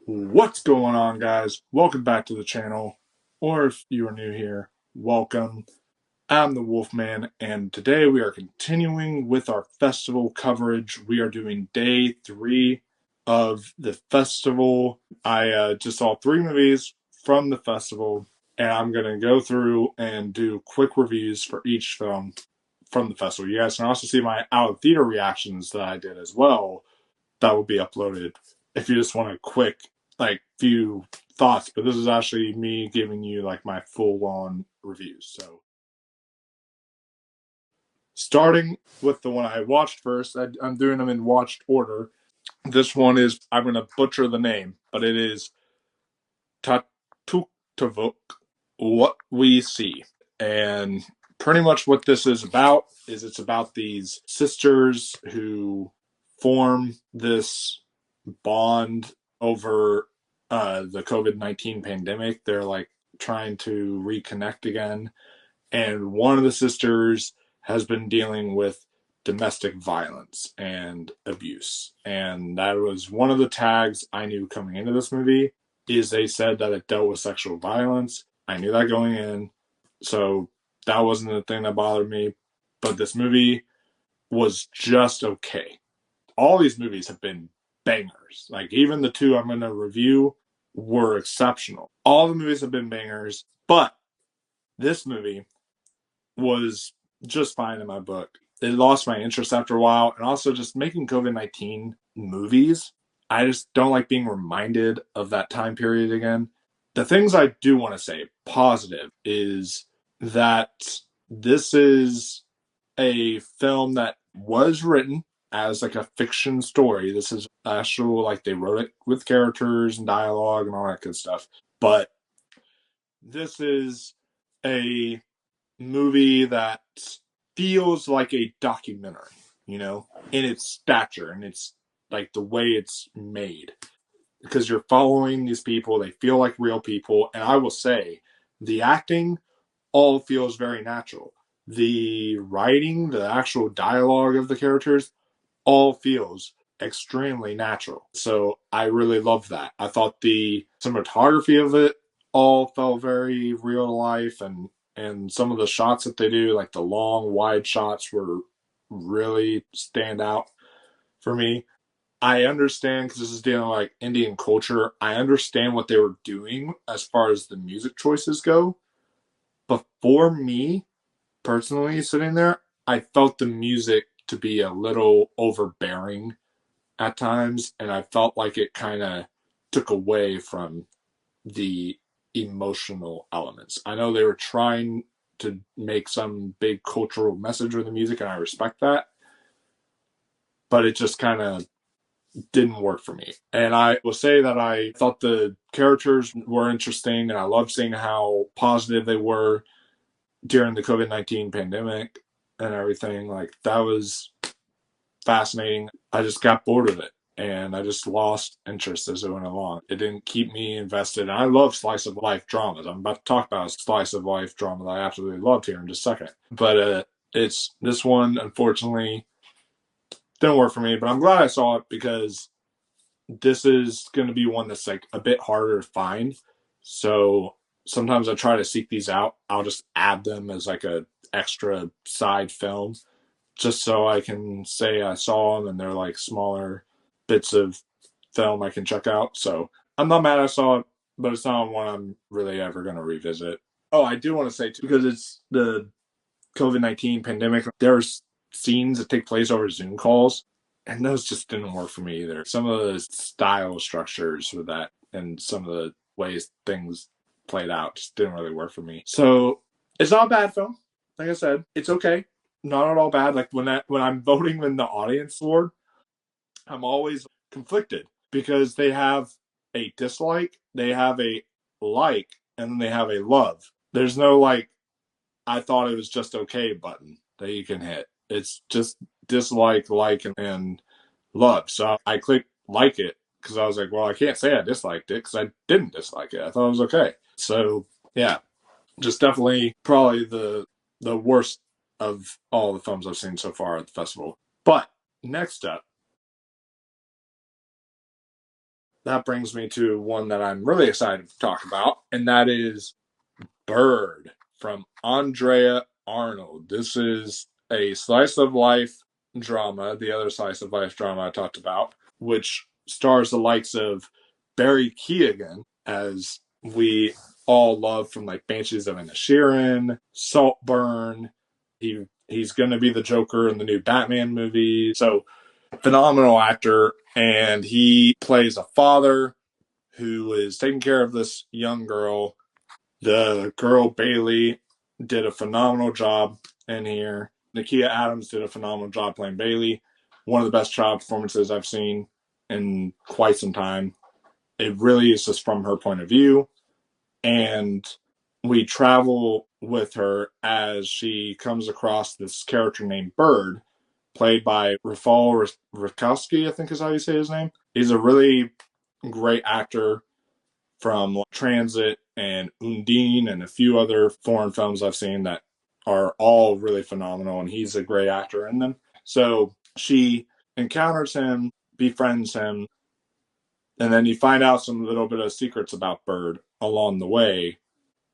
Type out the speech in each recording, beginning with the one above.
What's going on, guys? Welcome back to the channel, or if you are new here, welcome. I'm the Wolfman, and today we are continuing with our festival coverage. We are doing day 3 of the festival. I just saw 3 movies from the festival, and I'm going to go through and do quick reviews for each film from the festival. You guys can also see my out of theater reactions that I did as well. That will be uploaded if you just want a quick few thoughts, but this is actually me giving you my full on reviews. So starting with the one I watched first, I'm doing them in watched order. This one is, I'm going to butcher the name, but it is Tautuktavuk, What We See. And pretty much what this is about is it's about these sisters who form this bond over the COVID-19 pandemic. They're trying to reconnect again. And one of the sisters has been dealing with domestic violence and abuse. And that was one of the tags I knew coming into this movie, is they said that it dealt with sexual violence. I knew that going in. So that wasn't the thing that bothered me. But this movie was just okay. All these movies have been bangers. Even the 2 I'm going to review were exceptional. All the movies have been bangers, but this movie was just fine in my book. It lost my interest after a while, and also just making COVID-19 movies, I just don't like being reminded of that time period again. The things I do want to say positive is that this is a film that was written as a fiction story. This is actual, they wrote it with characters and dialogue and all that good stuff. But this is a movie that feels like a documentary, in its stature and it's the way it's made. Because you're following these people, they feel like real people, and I will say the acting all feels very natural. The writing, the actual dialogue of the characters, all feels extremely natural. So I really loved that. I thought the cinematography of it all felt very real to life, and some of the shots that they do, the long wide shots, were really stand out for me. I understand, because this is dealing with Indian culture, I understand what they were doing as far as the music choices go. But for me, personally, sitting there, I felt the music to be a little overbearing at times, and I felt like it kind of took away from the emotional elements. I know they were trying to make some big cultural message with the music, and I respect that, but it just kind of didn't work for me. And I will say that I thought the characters were interesting, and I loved seeing how positive they were during the COVID-19 pandemic and everything. That was fascinating. I just got bored of it, and I just lost interest as it went along. It didn't keep me invested. And I love slice of life dramas. I'm about to talk about a slice of life drama that I absolutely loved here in just a second. But it's this one, unfortunately, didn't work for me. But I'm glad I saw it, because this is going to be one that's a bit harder to find. So sometimes I try to seek these out. I'll just add them as a extra side film, just so I can say I saw them and they're smaller bits of film I can check out. So I'm not mad I saw it, but it's not one I'm really ever going to revisit. Oh, I do want to say too, because it's the COVID-19 pandemic, there's scenes that take place over Zoom calls, and those just didn't work for me either. Some of the style structures with that and some of the ways things played out just didn't really work for me. So it's not a bad film. Like I said, it's okay. Not at all bad. When I'm voting in the audience award, I'm always conflicted, because they have a dislike, they have a like, and then they have a love. There's no I thought it was just okay button that you can hit. It's just dislike, like, and love. So I clicked like it, because I was like, well, I can't say I disliked it, because I didn't dislike it. I thought it was okay. So yeah, just definitely probably the worst of all the films I've seen so far at the festival. But next up, that brings me to one that I'm really excited to talk about, and that is Bird from Andrea Arnold. This is a slice of life drama, the other slice of life drama I talked about, which stars the likes of Barry Keoghan, as we all love from like Banshees of Inisherin, Saltburn. He's going to be the Joker in the new Batman movie. So phenomenal actor, and he plays a father who is taking care of this young girl. The girl Bailey did a phenomenal job in here. Nakia Adams did a phenomenal job playing Bailey. One of the best child performances I've seen in quite some time. It really is just from her point of view. And we travel with her as she comes across this character named Bird, played by Rafal Rakowski, I think is how you say his name. He's a really great actor from Transit and Undine and a few other foreign films I've seen that are all really phenomenal, and he's a great actor in them. So she encounters him, befriends him, and then you find out some little bit of secrets about Bird along the way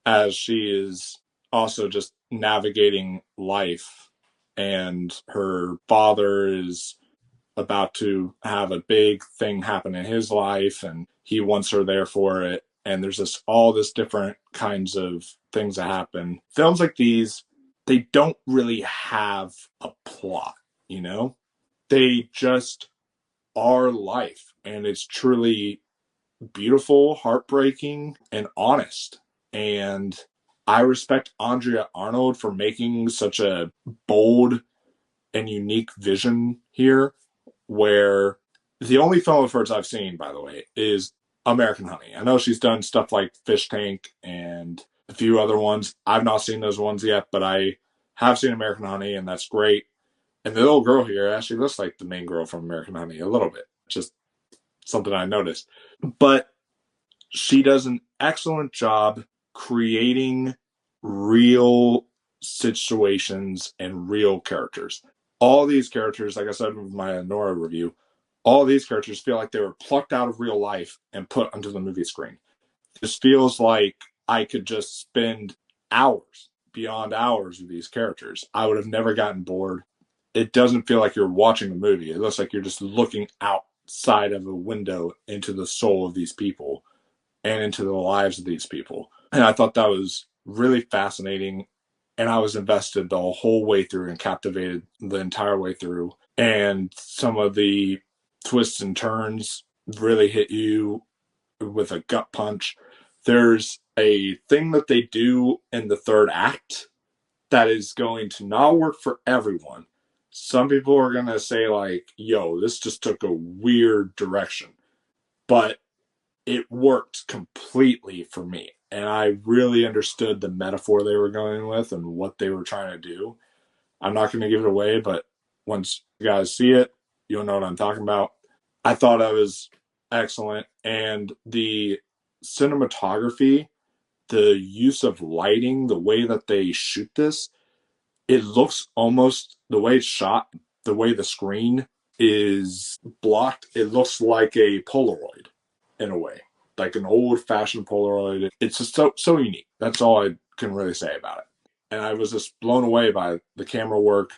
as she is also just navigating life. And her father is about to have a big thing happen in his life, and he wants her there for it. And there's just all this different kinds of things that happen. Films like these, they don't really have a plot, you know? They just are life, and it's truly beautiful, heartbreaking, and honest. And I respect Andrea Arnold for making such a bold and unique vision here, where the only film of hers I've seen, by the way, is American Honey. I know she's done stuff like Fish Tank and a few other ones. I've not seen those ones yet, but I have seen American Honey, and that's great. And the little girl here actually looks like the main girl from American Honey a little bit. Just something I noticed. But she does an excellent job creating real situations and real characters. All these characters, like I said with my Nora review, all these characters feel like they were plucked out of real life and put onto the movie screen. This feels like I could just spend hours, beyond hours, with these characters. I would have never gotten bored. It doesn't feel like you're watching a movie. It looks like you're just looking outside of a window into the soul of these people and into the lives of these people. And I thought that was really fascinating. And I was invested the whole way through and captivated the entire way through. And some of the twists and turns really hit you with a gut punch. There's a thing that they do in the third act that is going to not work for everyone. Some people are going to say, like, yo, this just took a weird direction. But it worked completely for me. And I really understood the metaphor they were going with and what they were trying to do. I'm not going to give it away, but once you guys see it, you'll know what I'm talking about. I thought I was excellent. And the cinematography, the use of lighting, the way that they shoot this, it looks almost, the way it's shot, the way the screen is blocked, it looks like a Polaroid in a way, like an old-fashioned Polaroid. It's just so unique. That's all I can really say about it. And I was just blown away by the camera work.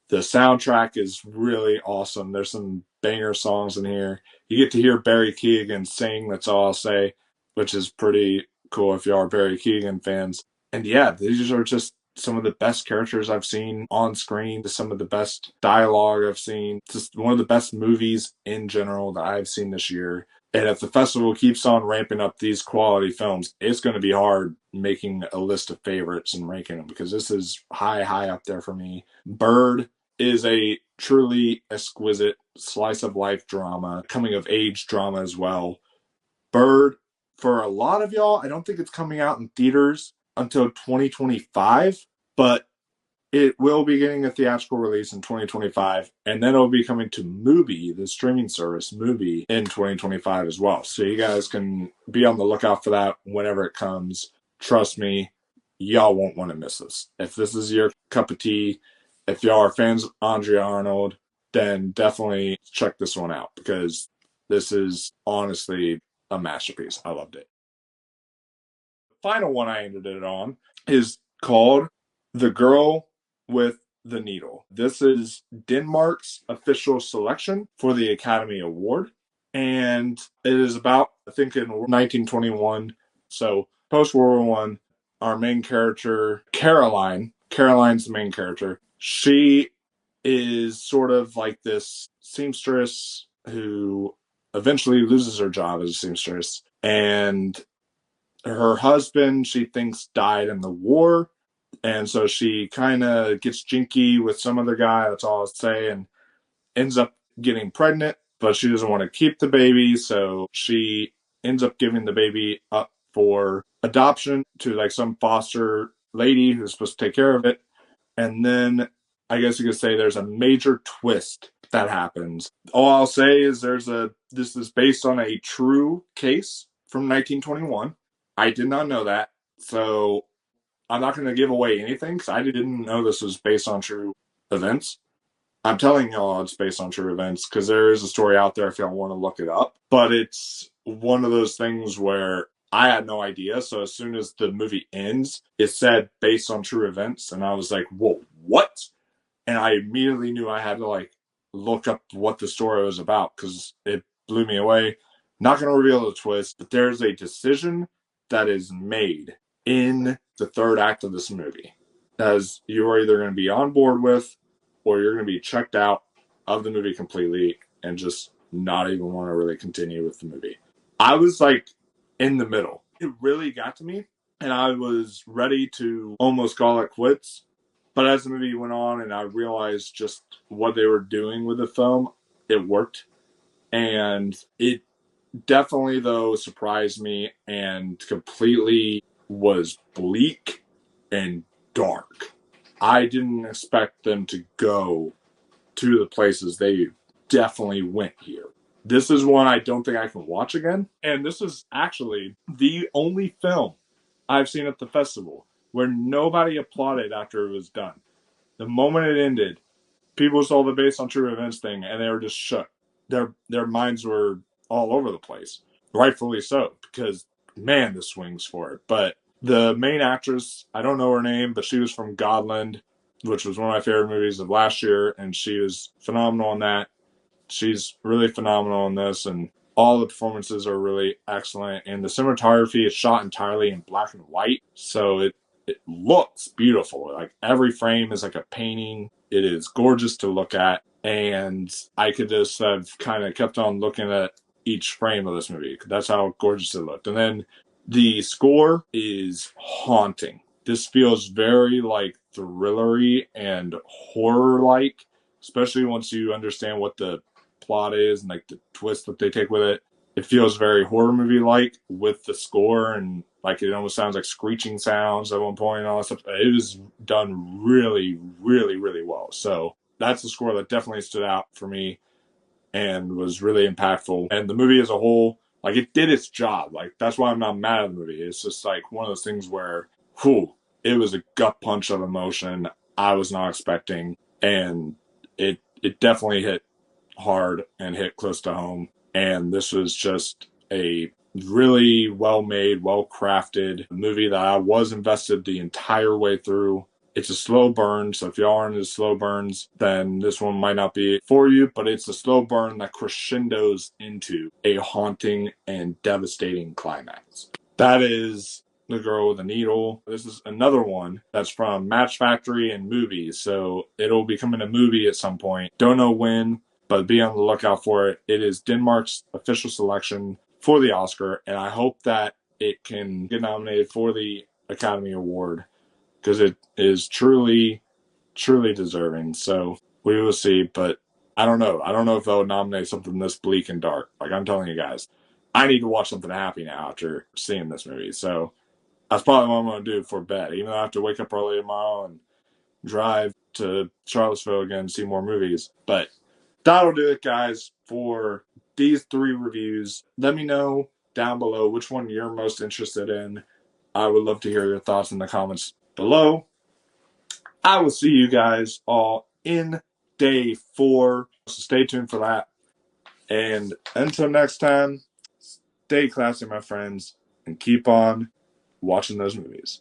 The soundtrack is really awesome. There's some banger songs in here. You get to hear Barry Keoghan sing, that's all I'll say, which is pretty cool if you are Barry Keoghan fans. And yeah, these are just some of the best characters I've seen on screen, some of the best dialogue I've seen, just one of the best movies in general that I've seen this year. And if the festival keeps on ramping up these quality films, it's going to be hard making a list of favorites and ranking them, because this is high up there for me. Bird is a truly exquisite slice of life drama, coming of age drama as well. Bird, for a lot of y'all, I don't think it's coming out in theaters until 2025, but it will be getting a theatrical release in 2025, and then it'll be coming to Mubi, the streaming service Mubi, in 2025 as well. So you guys can be on the lookout for that whenever it comes. Trust me, y'all won't want to miss this. If this is your cup of tea, if y'all are fans of Andrea Arnold, then definitely check this one out, because this is honestly a masterpiece. I loved it. The final one I ended it on is called The Girl with the Needle. This is Denmark's official selection for the Academy Award. And it is about, I think, in 1921. So post World War One, our main character, Caroline's the main character. She is sort of like this seamstress who eventually loses her job as a seamstress. And her husband, she thinks, died in the war. And so she kind of gets jinky with some other guy, that's all I'll say, and ends up getting pregnant, but she doesn't want to keep the baby. So she ends up giving the baby up for adoption to like some foster lady who's supposed to take care of it. And then I guess you could say there's a major twist that happens. All I'll say is this is based on a true case from 1921. I did not know that. So I'm not going to give away anything because I didn't know this was based on true events. I'm telling y'all it's based on true events because there is a story out there if y'all want to look it up. But it's one of those things where I had no idea. So as soon as the movie ends, it said based on true events. And I was like, whoa, what? And I immediately knew I had to like look up what the story was about because it blew me away. Not going to reveal the twist, but there's a decision that is made in the third act of this movie as you're either going to be on board with or you're going to be checked out of the movie completely and just not even want to really continue with the movie. I was like in the middle. It really got to me and I was ready to almost call it quits. But as the movie went on and I realized just what they were doing with the film, it worked. And it definitely, though, surprised me and completely was bleak and dark. I didn't expect them to go to the places they definitely went here. This is one I don't think I can watch again. And this is actually the only film I've seen at the festival where nobody applauded after it was done. The moment it ended, people saw the based on true events thing and they were just shook. Their minds were all over the place. Rightfully so, because man, the swings for it. But the main actress, I don't know her name, but she was from Godland, which was one of my favorite movies of last year, and she was phenomenal in that. She's really phenomenal in this, and all the performances are really excellent. And the cinematography is shot entirely in black and white, so it looks beautiful. Like every frame is like a painting. It is gorgeous to look at, and I could just have kind of kept on looking at each frame of this movie. That's how gorgeous it looked. And then the score is haunting. This feels very like thrillery and horror-like, especially once you understand what the plot is and like the twist that they take with it. It feels very horror movie like with the score, and like it almost sounds like screeching sounds at one point and all that stuff. It was done really, really, really well. So that's the score that definitely stood out for me and was really impactful. And the movie as a whole, like it did its job. Like that's why I'm not mad at the movie. It's just like one of those things where, whew, it was a gut punch of emotion I was not expecting, and it definitely hit hard and hit close to home. And this was just a really well made, well crafted movie that I was invested the entire way through. It's a slow burn, so if y'all are into slow burns, then this one might not be for you, but it's a slow burn that crescendos into a haunting and devastating climax. That is The Girl with the Needle. This is another one that's from Match Factory and Movies, so it'll be coming to movie at some point. Don't know when, but be on the lookout for it. It is Denmark's official selection for the Oscar, and I hope that it can get nominated for the Academy Award because it is truly, truly deserving. So we will see, but I don't know. I don't know if they'll nominate something this bleak and dark. Like I'm telling you guys, I need to watch something happy now after seeing this movie. So that's probably what I'm going to do for bed, even though I have to wake up early tomorrow and drive to Charlottesville again to see more movies. But that'll do it, guys, for these 3 reviews. Let me know down below which one you're most interested in. I would love to hear your thoughts in the comments below. I will see you guys all in day 4. So stay tuned for that. And until next time, stay classy, my friends, and keep on watching those movies.